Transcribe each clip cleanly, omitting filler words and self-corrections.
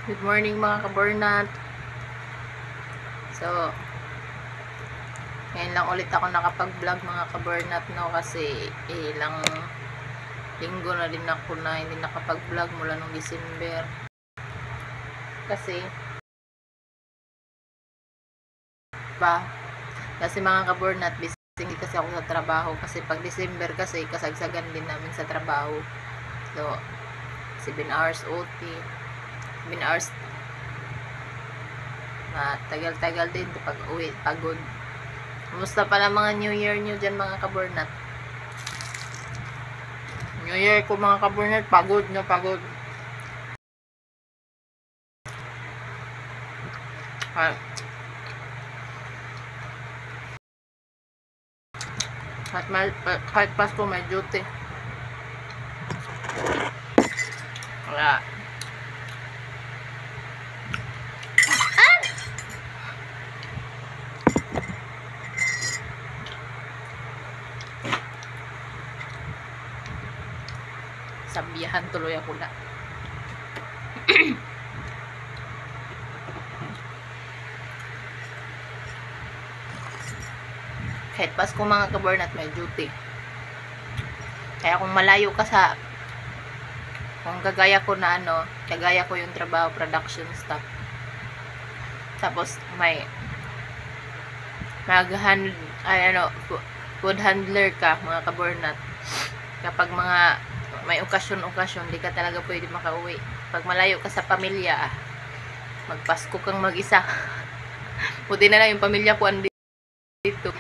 Good morning mga kabornat. So, ngayon lang ulit ako nakapag-vlog mga kabornat, no, kasi ilang linggo na din ako na hindi nakapag-vlog mula nung December. Kasi mga kabornat, busy kasi ako sa trabaho, kasi pag December kasi kasagsagan din namin sa trabaho. So, 7 hours OT, 7 hours tagal-tagal din pag uwi, pagod. Kumusta pala mga New Year nyo dyan mga kabornat? New Year ko mga kabornat, pagod na pagod. Kahit Pasko may duty. Wala. Sabihan tuloy ako na. Kahit Pasko mga kabornat may duty. Kaya kung malayo ka kung kagaya ko na kagaya ko yung trabaho, production staff. Tapos may food handler ka mga kabornat. Kapag may okasyon, di ka talaga pwede makauwi. Pag malayo ka sa pamilya, magpasko kang mag-isa. Buti na lang yung pamilya ko andito.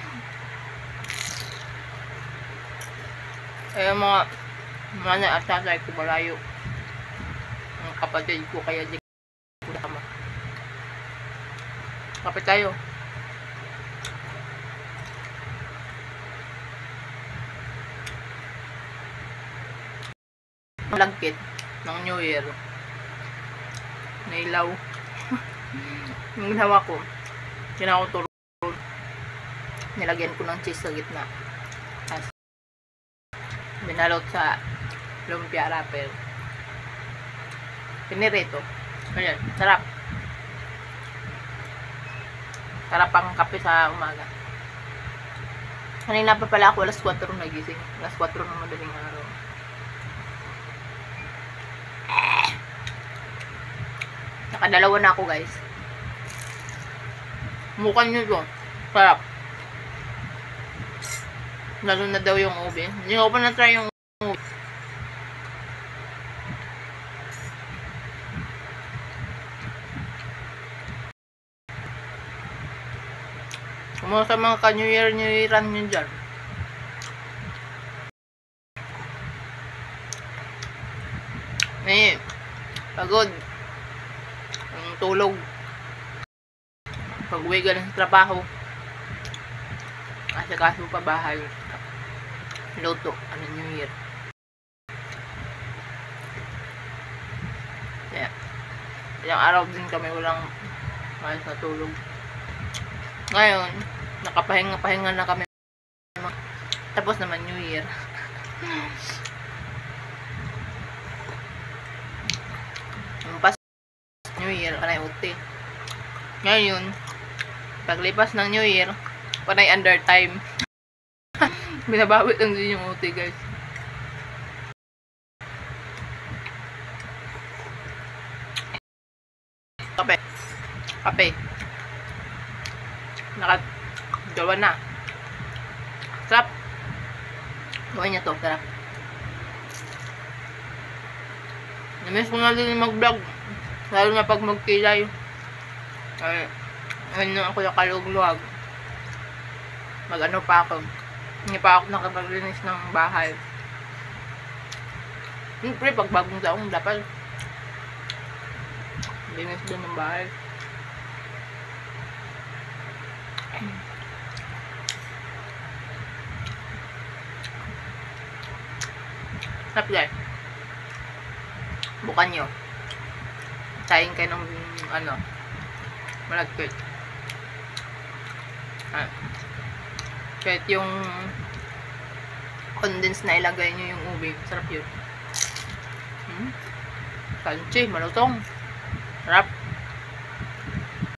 Kaya mga at tatay ko malayo. Ang kapatid ko kaya di ko nakama. Kapit tayo. Malagkit ng New Year. Nailaw. Yung ginawa ko, turon. Nilagyan ko ng cheese sa gitna. As binalot sa lumpia wrapper. Pinirito. Ayan, sarap. Sarap ang kape sa umaga. Kanina pa pala ako alas 4 nagising. Alas 4 ng madaling araw. Nakadalawa na ako guys. Mukan nyo to. Sarap. Lalo na daw yung ube. Hindi ko pa na-try yung ube. Kumusta mga ka-New Year-New-Yearan nyo dyan? Pagod. Ang tulog. Pag-uwi ka ng trabaho. Asikaso pa bahay. Luto. New Year. Yeah. Ilang araw din kami walang ayos na tulog. Ngayon, nakapahinga na kami. Tapos naman New Year. New Year, panay uti. Ngayon, paglipas ng New Year, panay under time. Binabawit lang din yung uti, guys. Kape. Nakagawa na. Sarap. Gawin niya to, sarap. Namiss ko na din mag-vlog. Lalo na pag magkilay. Ayun ako yung kalugluwag. Mag-ano pa ako. Hindi pa ako nakapaglinis ng bahay. Siyempre, pag bagong taong dapat linis din ng bahay. Sarap guys. Bukan nyo. Sayin kayo ng malagkit. Kahit yung condense na ilagay nyo yung ube, sarap yun. Crunchy, malutong. Sarap.